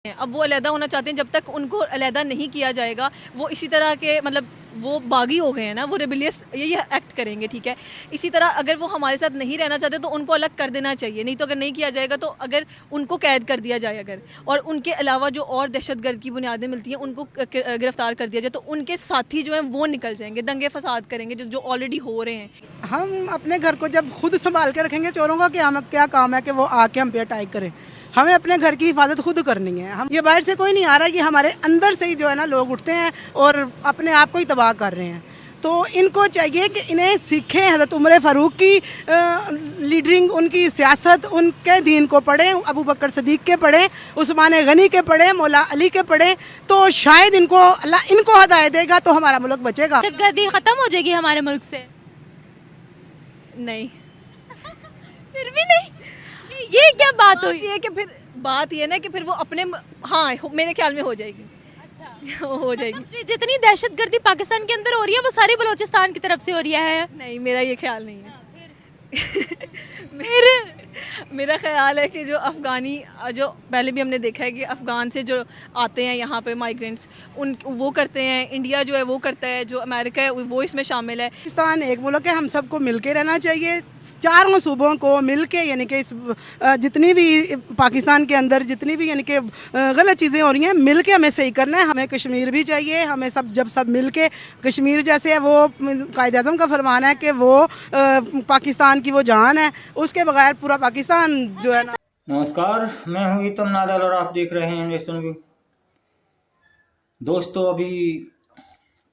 अब वो अलहदा होना चाहते हैं, जब तक उनको अलहदा नहीं किया जाएगा वो इसी तरह के मतलब वो बागी हो गए हैं ना, वो रेबिलियस यही एक्ट करेंगे। ठीक है, इसी तरह अगर वो हमारे साथ नहीं रहना चाहते तो उनको अलग कर देना चाहिए, नहीं तो अगर नहीं किया जाएगा तो अगर उनको कैद कर दिया जाए अगर, और उनके अलावा जो और दहशतगर्द की बुनियादें मिलती हैं उनको गिरफ्तार कर दिया जाए तो उनके साथी जो हैं वो निकल जाएंगे, दंगे फसाद करेंगे जो ऑलरेडी हो रहे हैं। हम अपने घर को जब खुद संभाल के रखेंगे, चोरों का क्या काम है कि वो आके हम पे अटैक करें। हमें अपने घर की हिफाजत खुद करनी है। हम ये बाहर से कोई नहीं आ रहा, ये हमारे अंदर से ही जो है ना लोग उठते हैं और अपने आप को ही तबाह कर रहे हैं। तो इनको चाहिए कि इन्हें सीखें, हज़रत उमर फ़ारूक की लीडरिंग, उनकी सियासत, उनके दीन को पढ़ें, अबू बकर सदीक के पढ़ें, उस्मान गनी के पढ़ें, मौला अली के पढ़ें, तो शायद अल्लाह इनको हदायत देगा तो हमारा मुल्क बचेगा। दहशतगर्दी ख़त्म हो जाएगी हमारे मुल्क से? नहीं फिर भी नहीं, ये क्या बात हुई? ये कि फिर बात ये ना कि फिर वो अपने, हाँ मेरे ख्याल में हो जाएगी। अच्छा हो जाएगी। जितनी दहशतगर्दी पाकिस्तान के अंदर हो रही है वो सारी बलोचिस्तान की तरफ से हो रही है। नहीं, मेरा ये ख्याल नहीं है। मेरा ख्याल है कि जो अफ़गानी, जो पहले भी हमने देखा है कि अफ़गान से जो आते हैं यहाँ पे माइग्रेंट्स, उन वो करते हैं, इंडिया जो है वो करता है, जो अमेरिका है वो इसमें शामिल है। पाकिस्तान एक मुल्क है, हम सबको मिल के रहना चाहिए, चारों सूबों को मिल के, यानी कि जितनी भी पाकिस्तान के अंदर जितनी भी यानी कि गलत चीज़ें हो रही हैं मिल के हमें सही करना है। हमें कश्मीर भी चाहिए, हमें सब मिल के कश्मीर जैसे है, वो कायद आज़म का फरमान है कि वो पाकिस्तान की वो जान है, उसके बगैर पूरा पाकिस्तान जो है ना। नमस्कार, मैं हूँ ईतम नादल और आप देख रहे हैं नेशन व्यू। दोस्तों, अभी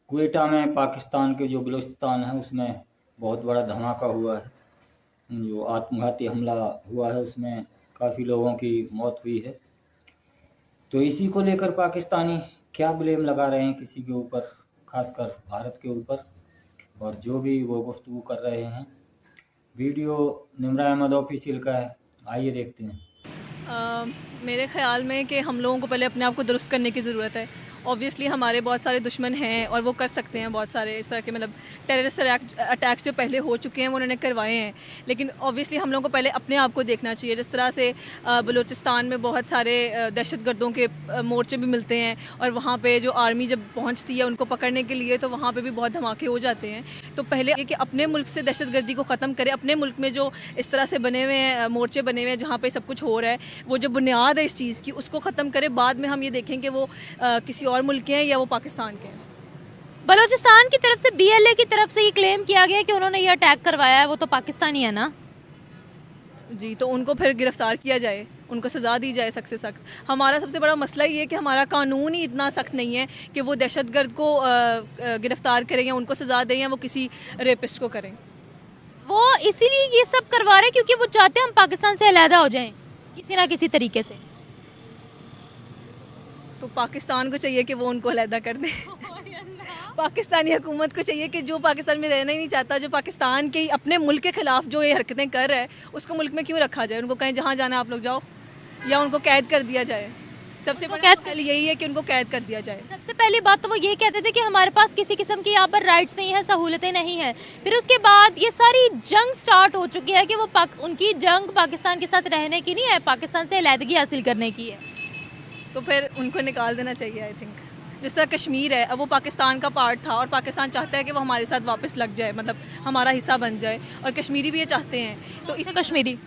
क्वेटा में पाकिस्तान के जो बलूचिस्तान है उसमें बहुत बड़ा धमाका हुआ है। जो आत्मघाती हमला हुआ है उसमें काफ़ी लोगों की मौत हुई है। तो इसी को लेकर पाकिस्तानी क्या ब्लेम लगा रहे हैं किसी के ऊपर, खासकर भारत के ऊपर, और जो भी वो गुफ्तगू कर रहे हैं। वीडियो निम्रा अहमद ऑफिशियल का है, आइए देखते हैं। मेरे ख्याल में कि हम लोगों को पहले अपने आप को दुरुस्त करने की ज़रूरत है। ऑब्वियसली हमारे बहुत सारे दुश्मन हैं और वो कर सकते हैं बहुत सारे इस तरह के मतलब टेररिस्ट अटैक्स जो पहले हो चुके हैं वो उन्होंने करवाए हैं, लेकिन ऑब्वियसली हम लोगों को पहले अपने आप को देखना चाहिए। जिस तरह से बलूचिस्तान में बहुत सारे दहशतगर्दों के मोर्चे भी मिलते हैं और वहाँ पे जो आर्मी जब पहुँचती है उनको पकड़ने के लिए तो वहाँ पर भी बहुत धमाके हो जाते हैं। तो पहले ये कि अपने मुल्क से दहशतगर्दी को ख़त्म करें, अपने मुल्क में जो इस तरह से बने हुए हैं मोर्चे बने हुए हैं जहाँ पर सब कुछ हो रहा है, वो जो बुनियाद है इस चीज़ की उसको ख़त्म करें। बाद में हम ये देखें कि वो किसी और मुल्क के हैं या वो पाकिस्तान के हैं। बलूचिस्तान की तरफ से BLA की तरफ से ये क्लेम किया गया कि उन्होंने ये अटैक करवाया है, वो तो पाकिस्तानी है ना जी, तो उनको फिर गिरफ्तार किया जाए, उनको सज़ा दी जाए सख्त से सख्त। हमारा सबसे बड़ा मसला ये है कि हमारा कानून ही इतना सख्त नहीं है कि वो दहशतगर्द को गिरफ्तार करें या उनको सज़ा दें या वो किसी रेपिस्ट को करें। वो इसीलिए ये सब करवा रहे हैं क्योंकि वो चाहते हैं हम पाकिस्तान से अलहदा हो जाएं किसी ना किसी तरीके से। तो पाकिस्तान को चाहिए कि वो उनको अलहदा कर दे। पाकिस्तानी हुकूमत को चाहिए कि जो पाकिस्तान में रहना ही नहीं चाहता, जो पाकिस्तान के अपने मुल्क के ख़िलाफ़ जो ये हरकतें कर रहा है उसको मुल्क में क्यों रखा जाए, उनको कहीं जहाँ जाना आप लोग जाओ, या उनको कैद कर दिया जाए। सबसे बड़ा कैद यही है कि उनको कैद कर दिया जाए। सबसे पहली बात तो वो ये कहते थे कि हमारे पास किसी किस्म की यहाँ पर राइट्स नहीं है, सहूलतें नहीं हैं। फिर उसके बाद ये सारी जंग स्टार्ट हो चुकी है कि वो उनकी जंग पाकिस्तान के साथ रहने की नहीं है, पाकिस्तान से अलहदगी हासिल करने की है। तो फिर उनको निकाल देना चाहिए आई थिंक। जिस तरह कश्मीर है, अब वो पाकिस्तान का पार्ट था और पाकिस्तान चाहता है कि वो हमारे साथ वापस लग जाए, मतलब हमारा हिस्सा बन जाए, और कश्मीरी भी ये चाहते हैं। तो इस कश्मीरी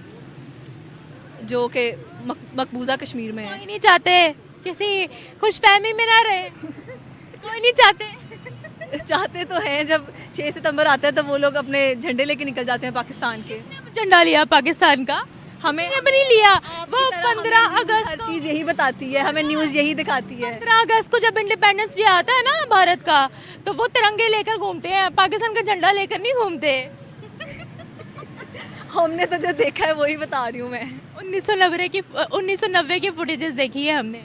जो कि मकबूजा कश्मीर में है, कोई नहीं चाहते किसी खुशफहमी में ना रहे, कोई नहीं चाहते। चाहते तो हैं। जब 6 सितंबर आता है तो वो लोग अपने झंडे लेके निकल जाते हैं पाकिस्तान के। झंडा लिया पाकिस्तान का? हमें नहीं लिया। वो 15 अगस्त हर चीज़ यही बताती है, हमें न्यूज़ यही दिखाती है। 15 अगस्त को जब इंडिपेंडेंस डे आता है ना भारत का, तो वो तिरंगे लेकर घूमते हैं, पाकिस्तान का झंडा लेकर नहीं घूमते। हमने तो जो देखा है वही बता रही हूँ मैं। 1990 की फुटेजेस देखी है हमने।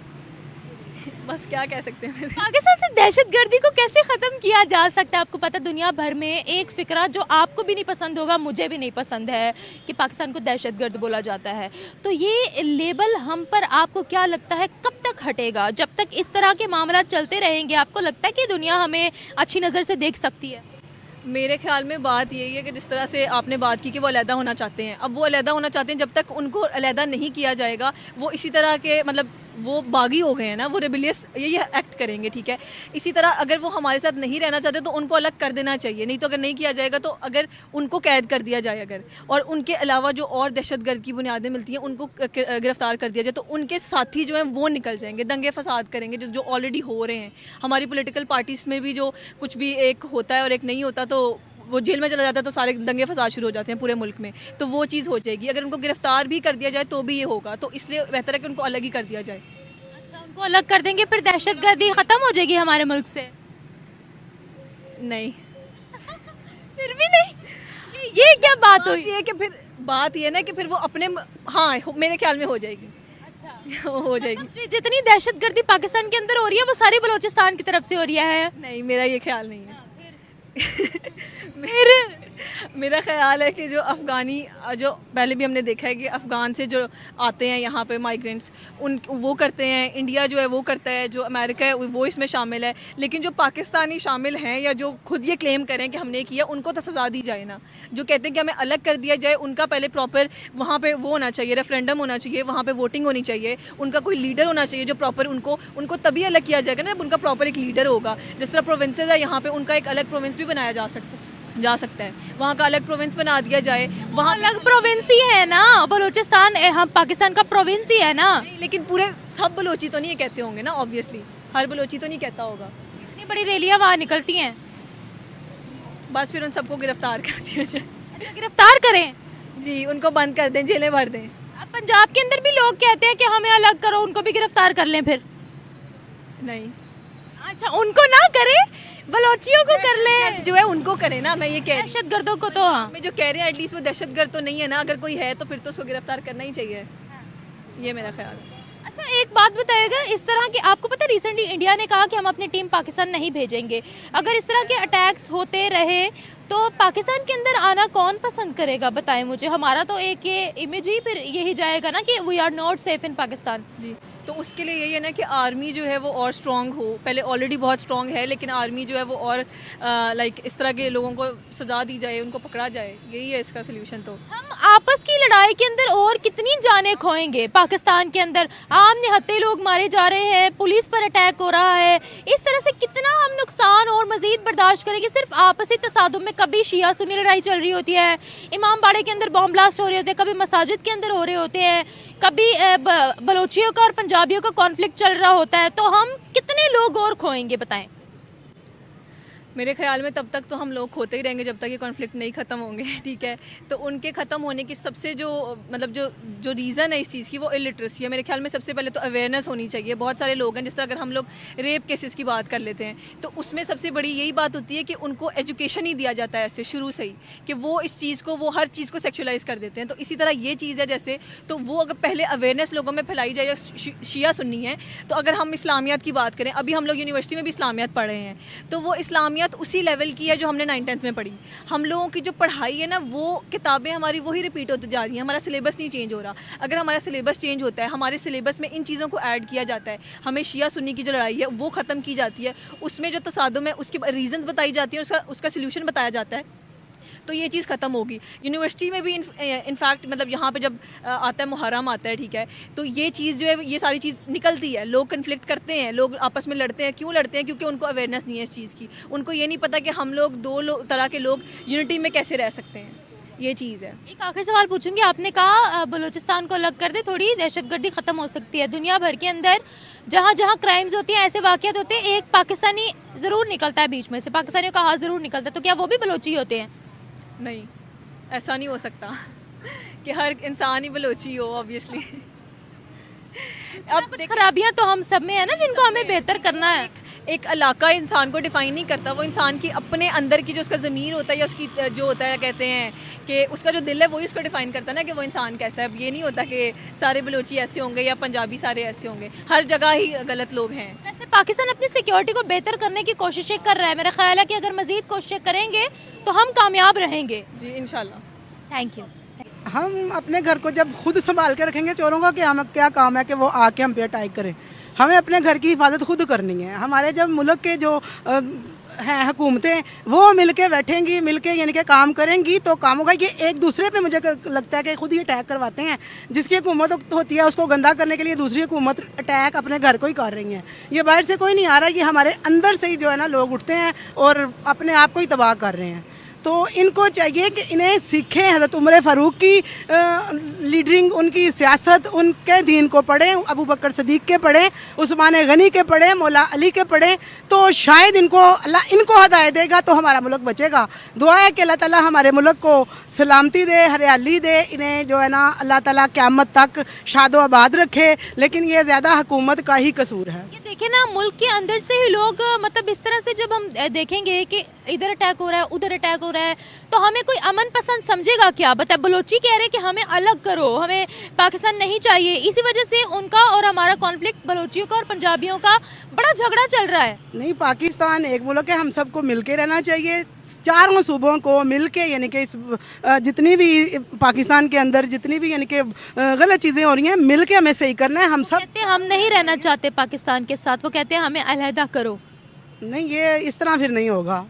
बस क्या कह सकते हैं। पाकिस्तान से दहशतगर्दी को कैसे ख़त्म किया जा सकता है? आपको पता, दुनिया भर में एक फ़िक्रा जो आपको भी नहीं पसंद होगा, मुझे भी नहीं पसंद है, कि पाकिस्तान को दहशतगर्द बोला जाता है। तो ये लेबल हम पर आपको क्या लगता है कब तक हटेगा? जब तक इस तरह के मामला चलते रहेंगे आपको लगता है कि दुनिया हमें अच्छी नज़र से देख सकती है? मेरे ख्याल में बात यही है कि जिस तरह से आपने बात की कि वो अलहदा होना चाहते हैं, अब वो अलहदा होना चाहते हैं, जब तक उनको अलहदा नहीं किया जाएगा वो इसी तरह के मतलब वो बागी हो गए हैं ना, वो रेबिलियस ये एक्ट करेंगे, ठीक है। इसी तरह अगर वो हमारे साथ नहीं रहना चाहते तो उनको अलग कर देना चाहिए, नहीं तो अगर नहीं किया जाएगा तो अगर उनको कैद कर दिया जाए अगर, और उनके अलावा जो और दहशतगर्द की बुनियादें मिलती हैं उनको गिरफ्तार कर दिया जाए, तो उनके साथी जो हैं वो निकल जाएंगे, दंगे फसाद करेंगे जो ऑलरेडी हो रहे हैं। हमारी पॉलिटिकल पार्टीज़ में भी जो कुछ भी एक होता है और एक नहीं होता, तो वो जेल में चला जाता है तो सारे दंगे फसाद शुरू हो जाते हैं पूरे मुल्क में, तो वो चीज़ हो जाएगी। अगर उनको गिरफ्तार भी कर दिया जाए तो भी ये होगा, तो इसलिए बेहतर है कि उनको अलग ही कर दिया जाए। अच्छा, उनको अलग कर देंगे फिर दहशतगर्दी खत्म हो जाएगी हमारे मुल्क से? नहीं, फिर भी नहीं, ये क्या बात हुई? ये कि फिर बात ये ना कि फिर वो अपने, हाँ मेरे ख्याल में हो जाएगी। अच्छा हो जाएगी। जितनी दहशतगर्दी पाकिस्तान के अंदर हो रही है वो सारी बलोचिस्तान की तरफ से हो रही है? नहीं, मेरा ये ख्याल नहीं है। मेरा ख्याल है कि जो अफ़गानी, जो पहले भी हमने देखा है कि अफ़गान से जो आते हैं यहाँ पे माइग्रेंट्स, उन वो करते हैं, इंडिया जो है वो करता है, जो अमेरिका है वो इसमें शामिल है, लेकिन जो पाकिस्तानी शामिल हैं या जो खुद ये क्लेम करें कि हमने किया, उनको तो सज़ा दी जाए ना। जो कहते हैं कि हमें अलग कर दिया जाए, उनका पहले प्रॉपर वहाँ पर वो होना चाहिए, रेफरेंडम होना चाहिए, वहाँ पर वोटिंग होनी चाहिए, उनका कोई लीडर होना चाहिए जो प्रॉपर उनको तभी अलग किया जाएगा ना जब उनका प्रॉपर एक लीडर होगा। जिस तरह प्रोविंसेस है यहाँ पर, उनका एक अलग प्रोविंस भी बनाया जा सकता है, वहाँ का अलग प्रोविंस बना दिया जाए। वहाँ अलग प्रोविंस ही है ना बलूचिस्तान, हम पाकिस्तान का प्रोविंस ही है ना। नहीं, लेकिन पूरे सब बलोची तो नहीं ये कहते होंगे ना, ऑब्वियसली हर बलोची तो नहीं कहता होगा। इतनी बड़ी रैलियाँ वहाँ निकलती हैं, बस फिर उन सबको गिरफ्तार कर दिया जाए। अच्छा, गिरफ्तार करें जी, उनको बंद कर दें, जेलें भर दें। अब पंजाब के अंदर भी लोग कहते हैं कि हमें अलग करो, उनको भी गिरफ्तार कर लें फिर? नहीं, अच्छा, उनको ना करें, बलोचियों को कर लें, जो है उनको करें ना, मैं ये कह रही हूँ। दहशतगर्दों को तो। हाँ, मैं जो कह रहे हैं एटलीस्ट वो दहशतगर्द तो नहीं है ना, अगर कोई है तो फिर तो उसको गिरफ्तार करना ही चाहिए, ये मेरा ख्याल है। अच्छा, एक बात बताइएगा, इस तरह की आपको पता है रिसेंटली इंडिया ने कहा कि हम अपनी टीम पाकिस्तान नहीं भेजेंगे। अगर इस तरह के अटैक्स होते रहे तो पाकिस्तान के अंदर आना कौन पसंद करेगा, बताएं मुझे। हमारा तो एक ये इमेज ही फिर यही जाएगा ना कि we are not safe in Pakistan. जी, तो उसके लिए यही है ना कि आर्मी जो है वो और स्ट्रॉन्ग हो, पहले ऑलरेडी बहुत स्ट्रॉन्ग है, लेकिन आर्मी जो है वो और लाइक इस तरह के लोगों को सज़ा दी जाए, उनको पकड़ा जाए, यही है इसका सोल्यूशन। तो हम आपस की लड़ाई के अंदर और कितनी जानें खोएंगे? पाकिस्तान के अंदर आम निहत्थे लोग मारे जा रहे हैं, पुलिस पर अटैक हो रहा है, इस तरह से कितना हम नुकसान और मजीद बर्दाश्त करेंगे? सिर्फ आपसी तसादुम में कभी शिया सुन्नी लड़ाई चल रही होती है, इमाम बाड़े के अंदर बॉम्ब ब्लास्ट हो रहे होते हैं, कभी मसाजिद के अंदर हो रहे होते हैं, कभी बलोचियों का और पंजाबियों का कॉन्फ्लिक्ट चल रहा होता है, तो हम कितने लोग और खोएंगे, बताएं। मेरे ख्याल में तब तक तो हम लोग खोते ही रहेंगे जब तक ये कॉन्फ्लिक्ट नहीं ख़त्म होंगे, ठीक है। तो उनके ख़त्म होने की सबसे जो मतलब जो रीज़न है इस चीज़ की, वो इलिटरेसी है। मेरे ख्याल में सबसे पहले तो अवेयरनेस होनी चाहिए। बहुत सारे लोग हैं, जिस तरह अगर हम लोग रेप केसेस की बात कर लेते हैं, तो उसमें सबसे बड़ी यही बात होती है कि उनको एजुकेशन ही दिया जाता है ऐसे शुरू से ही, कि वो इस चीज़ को, वो हर चीज़ को सेक्शुलाइज कर देते हैं। तो इसी तरह ये चीज़ है जैसे, तो वो अगर पहले अवेयरनेस लोगों में फैलाई जाए, शिया सुन्नी है। तो अगर हम इस्लामियत की बात करें, अभी हम लोग यूनिवर्सिटी में भी इस्लामियत पढ़ रहे हैं, तो वो इस्लामियत उसी लेवल की है जो हमने 9th-10th में पढ़ी। हम लोगों की जो पढ़ाई है ना, वो किताबें हमारी वही रिपीट होती जा रही हैं, हमारा सिलेबस नहीं चेंज हो रहा। अगर हमारा सिलेबस चेंज होता है, हमारे सिलेबस में इन चीज़ों को ऐड किया जाता है, हमें शिया सुन्नी की जो लड़ाई है वो ख़त्म की जाती है, उसमें जो तसादुम है उसकी रीज़न्स बताई जाती हैं, उसका सल्यूशन बताया जाता है, तो ये चीज़ ख़त्म होगी। यूनिवर्सिटी में भी इनफैक्ट मतलब यहाँ पे जब आता है मुहर्रम आता है, ठीक है, तो ये चीज़ जो है, ये सारी चीज़ निकलती है। लोग कन्फ्लिक्ट करते हैं, लोग आपस में लड़ते हैं। क्यों लड़ते हैं? क्योंकि उनको अवेयरनेस नहीं है इस चीज़ की। उनको ये नहीं पता कि हम लोग तरह के लोग यूनिटी में कैसे रह सकते हैं, ये चीज़ है। एक आखिरी सवाल पूछूंगी, आपने कहा बलूचिस्तान को अलग कर दे, थोड़ी दहशतगर्दी ख़त्म हो सकती है। दुनिया भर के अंदर जहाँ जहाँ क्राइम्स होती हैं, ऐसे वाक़यात होते हैं, एक पाकिस्तानी ज़रूर निकलता है बीच में से, पाकिस्तानियों का हाथ ज़रूर निकलता है, तो क्या वो भी बलोची होते हैं? नहीं, ऐसा नहीं हो सकता कि हर इंसान ही बलोची हो, ऑब्वियसली। अब कुछ खराबियाँ तो हम सब में है ना, जिनको हमें बेहतर करना है। एक इलाका इंसान को डिफाइन नहीं करता, वो इंसान की अपने अंदर की जो उसका ज़मीर होता है, या उसकी जो होता है, कहते हैं कि उसका जो दिल है वही उसको डिफाइन करता है ना, कि वो इंसान कैसा है। अब ये नहीं होता कि सारे बलोची ऐसे होंगे या पंजाबी सारे ऐसे होंगे, हर जगह ही गलत लोग हैं। वैसे पाकिस्तान अपनी सिक्योरिटी को बेहतर करने की कोशिशें कर रहा है। मेरा ख्याल है कि अगर मज़ीद कोशिशें करेंगे तो हम कामयाब रहेंगे। जी, इंशाल्लाह। Thank you. हम अपने घर को जब खुद संभाल के रखेंगे, चोरों का क्या काम है कि वो आके हम पे अटैक करें। हमें अपने घर की हिफाजत खुद करनी है। हमारे जब मुल्क के जो हैं हुकूमतें वो मिलके बैठेंगी, मिलके यानी कि काम करेंगी तो काम होगा। ये एक दूसरे पे मुझे लगता है कि खुद ही अटैक करवाते हैं। जिसकी हुकूमत होती है उसको गंदा करने के लिए दूसरी हुकूमत अटैक अपने घर को ही कर रही है। ये बाहर से कोई नहीं आ रहा, ये हमारे अंदर से ही जो है ना लोग उठते हैं और अपने आप को ही तबाह कर रहे हैं। तो इनको चाहिए कि इन्हें सीखें, हज़रत उमर फ़ारूक की लीडरिंग, उनकी सियासत, उनके दीन को पढ़ें, अबू बकर सदीक के पढ़ें, उस्मान गनी के पढ़ें, मौला अली के पढ़ें, तो शायद अल्लाह इनको हदायत देगा तो हमारा मुल्क बचेगा। दुआ है कि अल्लाह ताला हमारे मुल्क को सलामती दे, हरियाली दे, इन्हें जो है ना अल्लाह ताला क़यामत तक शादो आबाद रखे। लेकिन ये ज़्यादा हुकूमत का ही कसूर है। ये देखें ना, मुल्क के अंदर से ही लोग मतलब इस तरह से जब हम देखेंगे कि इधर अटैक हो रहा है, उधर अटैक हो रहा है, तो हमें कोई अमन पसंद समझेगा क्या? बता, बलोची कह रहे हैं कि हमें अलग करो, हमें पाकिस्तान नहीं चाहिए। इसी वजह से उनका और हमारा कॉन्फ्लिक्ट, बलोचियों का और पंजाबियों का बड़ा झगड़ा चल रहा है। नहीं, पाकिस्तान एक मुल्क है, हम सबको मिलके रहना चाहिए। चारों सूबों को मिलके, यानी कि जितनी भी पाकिस्तान के अंदर जितनी भी यानी कि गलत चीज़ें हो रही हैं, मिलके हमें सही करना है। हम सब कहते हैं हम नहीं रहना चाहते पाकिस्तान के साथ, वो कहते हैं हमें अलहदा करो। नहीं, ये इस तरह फिर नहीं होगा,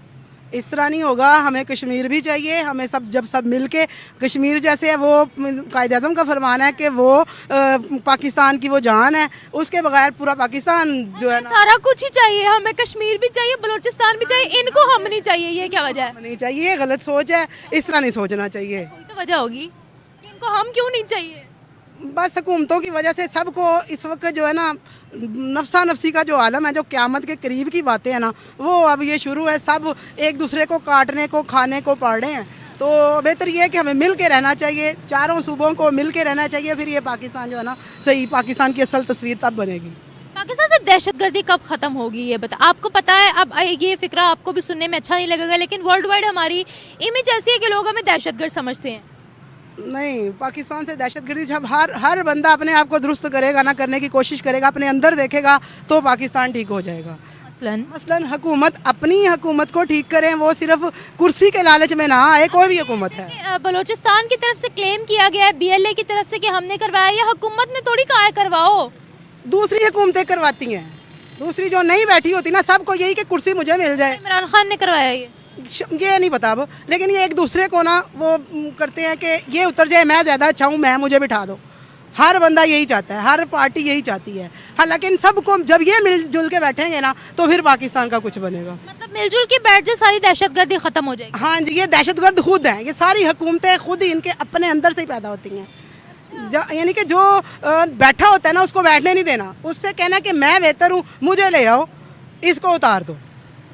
इस तरह नहीं होगा। हमें कश्मीर भी चाहिए। हमें सब मिल के कश्मीर, जैसे है वो कायद-ए-आज़म का फरमान है कि वो पाकिस्तान की वो जान है, उसके बगैर पूरा पाकिस्तान जो है ना, सारा कुछ ही चाहिए। हमें कश्मीर भी चाहिए, बलूचिस्तान भी चाहिए, इनको हम नहीं चाहिए। ये क्या वजह है? नहीं चाहिए, गलत सोच है, इस तरह नहीं सोचना चाहिए। कोई तो वजह होगी कि इनको हम क्यों नहीं चाहिए। बस हुकूमतों की वजह से सबको इस वक्त जो है ना नफसा नफसी का जो आलम है, जो क़यामत के करीब की बातें हैं ना, वो अब ये शुरू है। सब एक दूसरे को काटने को, खाने को पड़ रहे हैं। तो बेहतर ये है कि हमें मिल के रहना चाहिए, चारों सूबों को मिल के रहना चाहिए। फिर ये पाकिस्तान जो है ना सही पाकिस्तान की असल तस्वीर तब बनेगी। पाकिस्तान से दहशतगर्दी कब ख़त्म होगी ये बता। आपको पता है, अब ये फिक्रा आपको भी सुनने में अच्छा नहीं लगेगा, लेकिन वर्ल्ड वाइड हमारी इमेज ऐसी है कि लोग हमें दहशतगर्द समझते हैं। नहीं, पाकिस्तान से दहशतगर्दी जब हर बंदा अपने आप को दुरुस्त करेगा ना, करने की कोशिश करेगा, अपने अंदर देखेगा तो पाकिस्तान ठीक हो जाएगा। मसलन हुकूमत अपनी हुकूमत को ठीक करें, वो सिर्फ कुर्सी के लालच में ना आए। कोई भी हुकूमत है, बलूचिस्तान की तरफ से क्लेम किया गया है, BLA की तरफ से कि हमने करवाया, या हुकूमत ने थोड़ी कहा है करवाओ। दूसरी हुकूमतें करवाती हैं। दूसरी जो नहीं बैठी होती ना, सबको यही कि कुर्सी मुझे मिल जाए। इमरान खान ने करवाया ये नहीं पता अब, लेकिन ये एक दूसरे को ना वो करते हैं कि ये उतर जाए, मैं ज़्यादा अच्छा हूँ, मुझे बिठा दो। हर बंदा यही चाहता है, हर पार्टी यही चाहती है। हालांकि इन सबको जब ये मिलजुल के बैठेंगे ना तो फिर पाकिस्तान का कुछ बनेगा। मतलब मिलजुल के बैठ जाए, सारी दहशतगर्दी खत्म हो जाएगी। हाँ जी, ये दहशतगर्द खुद हैं, ये सारी हुकूमतें खुद ही इनके अपने अंदर से ही पैदा होती हैं। यानी कि जो बैठा होता है ना उसको बैठने नहीं देना, उससे कहना कि मैं बेहतर हूँ, मुझे ले आओ, इसको उतार दो।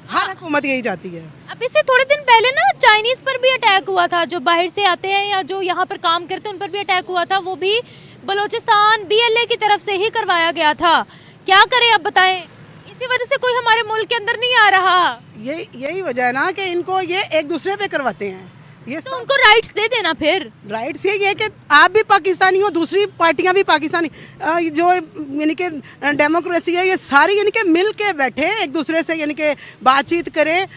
हर हुकूमत यही चाहती है। अब इससे थोड़े दिन पहले ना चाइनीज पर भी अटैक हुआ था, जो बाहर से आते हैं या जो यहाँ पर काम करते हैं उन पर भी अटैक हुआ था। वो भी बलूचिस्तान BLA की तरफ से ही करवाया गया था। क्या करें अब बताएं, इसी वजह से कोई हमारे मुल्क के अंदर नहीं आ रहा। यही वजह है ना कि इनको ये एक दूसरे पे करवाते हैं। ये तो उनको राइट्स दे देना। फिर राइट्स ये है कि आप भी पाकिस्तानी हो, दूसरी पार्टियां भी पाकिस्तानी, जो यानी कि डेमोक्रेसी है, ये सारी यानी कि मिल के बैठे एक दूसरे से यानी कि बातचीत करें,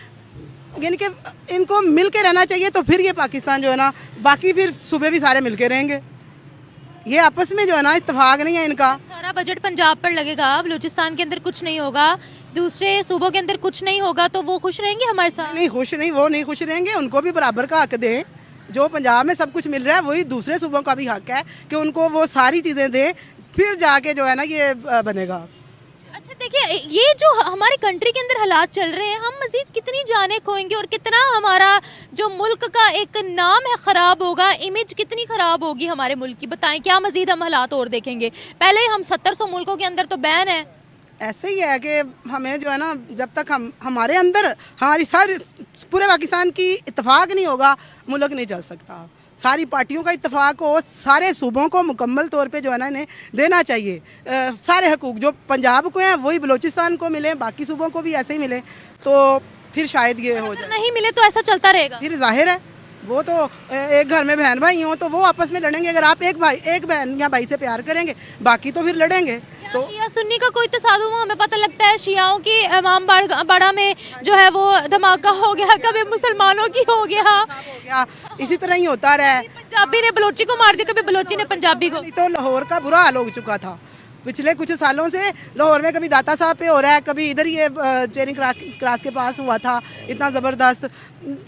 यानी कि इनको मिल के रहना चाहिए। तो फिर ये पाकिस्तान जो है ना, बाकी फिर सूबे भी सारे मिल के रहेंगे। ये आपस में जो है ना इत्तेफाक नहीं है इनका। सारा बजट पंजाब पर लगेगा, बलूचिस्तान के अंदर कुछ नहीं होगा, दूसरे सूबों के अंदर कुछ नहीं होगा, तो वो खुश रहेंगे हमारे साथ? नहीं, खुश नहीं, वो नहीं खुश रहेंगे। उनको भी बराबर का हक दें। जो पंजाब में सब कुछ मिल रहा है वही दूसरे सूबों का भी हक है कि उनको वो सारी चीज़ें दें, फिर जाके जो है ना ये बनेगा। अच्छा देखिए, ये जो हमारी कंट्री के अंदर हालात चल रहे हैं, हम मजीद कितनी जाने खोएंगे और कितना हमारा जो मुल्क का एक नाम है ख़राब होगा, इमेज कितनी ख़राब होगी हमारे मुल्क की। बताएं, क्या मजीद हम हालात और देखेंगे? पहले ही हम 700 मुल्कों के अंदर तो बैन है। ऐसे ही है कि हमें जो है ना, जब तक हमारे अंदर हमारी सारी पूरे पाकिस्तान की इत्तेफाक नहीं होगा, मुल्क नहीं चल सकता। सारी पार्टियों का इत्तेफाक हो, सारे सूबों को मुकम्मल तौर पे जो है ना इन्हें देना चाहिए। सारे हकूक़ जो पंजाब को हैं वही बलूचिस्तान को मिले, बाकी सूबों को भी ऐसे ही मिले, तो फिर शायद ये हो जाए। नहीं मिले तो ऐसा चलता रहेगा। फिर जाहिर है वो तो एक घर में बहन भाई हों तो वो आपस में लड़ेंगे। अगर आप एक बहन या भाई से प्यार करेंगे, बाकी तो फिर लड़ेंगे। तो शिया सुन्नी का कोई तसादुम हमें पता लगता है, शियाओं की इमाम बाड़ा में जो है वो धमाका हो गया, कभी मुसलमानों की हो गया, इसी तरह ही होता रहा है। पंजाबी ने बलोची को मार दिया, कभी बलोची ने पंजाबी को। तो लाहौर का बुरा हाल हो चुका था, पिछले कुछ सालों से लाहौर में कभी दाता साहब पे हो रहा है, कभी इधर ये चेरिंग क्रास के पास हुआ था, इतना ज़बरदस्त।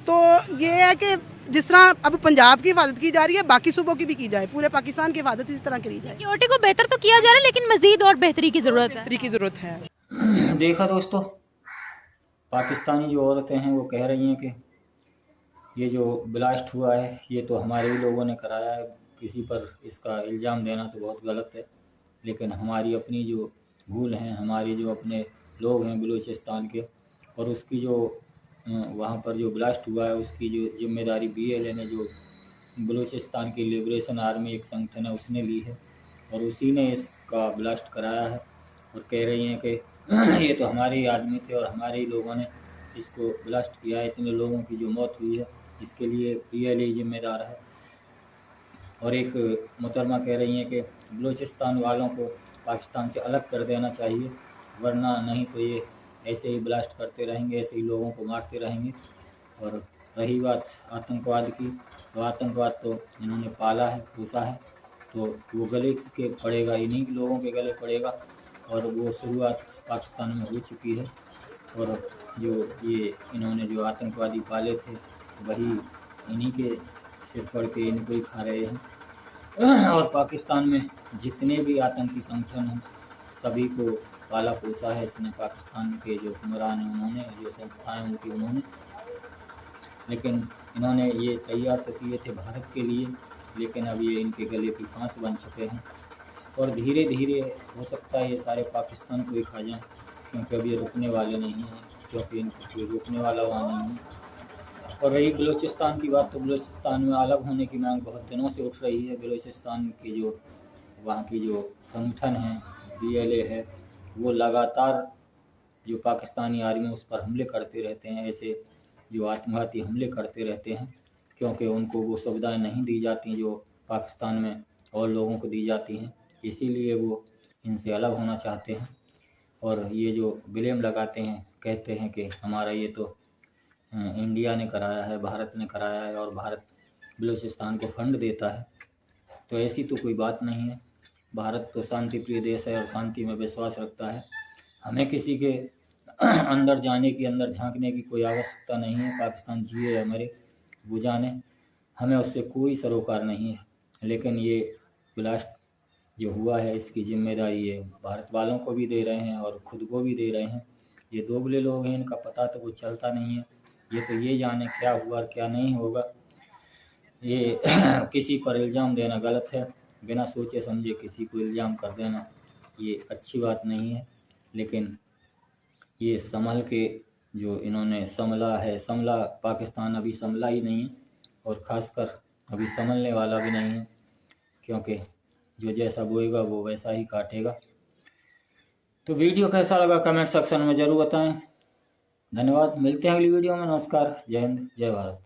तो ये है कि जिस तरह अब पंजाब की हिफाजत की जा रही है, बाकी सूबों की भी की जाए, पूरे पाकिस्तान की हिफाजत इस तरह करी जाए। सिक्योरिटी को बेहतर तो किया जा रहा है, लेकिन मजीद और बेहतरी की ज़रूरत है। बेहतरी की ज़रूरत है। देखा दोस्तों, पाकिस्तानी जो औरतें हैं वो कह रही हैं कि ये जो ब्लास्ट हुआ है ये तो हमारे ही लोगों ने कराया है। किसी पर इसका इल्ज़ाम देना तो बहुत गलत है, लेकिन हमारी अपनी जो भूल हैं, हमारे जो अपने लोग हैं बलूचिस्तान के, और उसकी जो वहाँ पर जो ब्लास्ट हुआ है उसकी जो जिम्मेदारी BLA ने, जो बलूचिस्तान की लिबरेशन आर्मी एक संगठन है, उसने ली है और उसी ने इसका ब्लास्ट कराया है। और कह रही हैं कि ये तो हमारे ही आदमी थे और हमारे ही लोगों ने इसको ब्लास्ट किया है। इतने लोगों की जो मौत हुई है इसके लिए BLA जिम्मेदार है। और एक मोहतरमा कह रही हैं कि बलूचिस्तान वालों को पाकिस्तान से अलग कर देना चाहिए, वरना नहीं तो ये ऐसे ही ब्लास्ट करते रहेंगे, ऐसे ही लोगों को मारते रहेंगे। और रही बात आतंकवाद की, तो आतंकवाद तो इन्होंने पाला है, पोसा है, तो वो गले के पड़ेगा, इन्हीं लोगों के गले पड़ेगा। और वो शुरुआत पाकिस्तान में हो चुकी है और जो ये इन्होंने जो आतंकवादी पाले थे वही इन्हीं के सिर पड़ के इनको ही खा रहे हैं। और पाकिस्तान में जितने भी आतंकी संगठन हैं सभी को पाला पोसा है इसने, पाकिस्तान के जो हुक्मरान हैं उन्होंने, जो संस्थाएं उनकी उन्होंने। लेकिन इन्होंने ये तैयार तो किए थे भारत के लिए, लेकिन अब ये इनके गले की फांस बन चुके हैं। और धीरे धीरे हो सकता है ये सारे पाकिस्तान को ही खा जाएँ, क्योंकि अब ये रुकने वाले नहीं हैं, क्योंकि इनको कोई रोकने वाला वहाँ नहीं है। और रही बलूचिस्तान की बात, तो बलूचिस्तान में अलग होने की मांग बहुत दिनों से उठ रही है। बलूचिस्तान की जो वहाँ की जो संगठन है, BLA है, वो लगातार जो पाकिस्तानी आर्मी उस पर हमले करते रहते हैं, ऐसे जो आत्मघाती हमले करते रहते हैं, क्योंकि उनको वो सुविधाएं नहीं दी जाती जो पाकिस्तान में और लोगों को दी जाती हैं, इसीलिए वो इनसे अलग होना चाहते हैं। और ये जो ब्लेम लगाते हैं, कहते हैं कि हमारा ये तो इंडिया ने कराया है, भारत ने कराया है और भारत बलूचिस्तान को फंड देता है, तो ऐसी तो कोई बात नहीं है। भारत तो शांति प्रिय देश है और शांति में विश्वास रखता है। हमें किसी के अंदर जाने की, अंदर झांकने की कोई आवश्यकता नहीं है। पाकिस्तान जिए या मरे वो जाने, हमें उससे कोई सरोकार नहीं है। लेकिन ये ब्लास्ट जो हुआ है इसकी जिम्मेदारी ये भारत वालों को भी दे रहे हैं और खुद को भी दे रहे हैं। ये दोगले लोग हैं, इनका पता तो कुछ चलता नहीं है। ये तो ये जाने क्या हुआ और क्या नहीं होगा। ये किसी पर इल्ज़ाम देना गलत है, बिना सोचे समझे किसी को इल्ज़ाम कर देना ये अच्छी बात नहीं है। लेकिन ये संभल के जो इन्होंने संभला है, संभला पाकिस्तान अभी संभला ही नहीं है और ख़ासकर अभी संभलने वाला भी नहीं है, क्योंकि जो जैसा बोएगा वो वैसा ही काटेगा। तो वीडियो कैसा लगा कमेंट सेक्शन में ज़रूर बताएं। धन्यवाद, मिलते हैं अगली वीडियो में। नमस्कार, जय हिंद, जय भारत।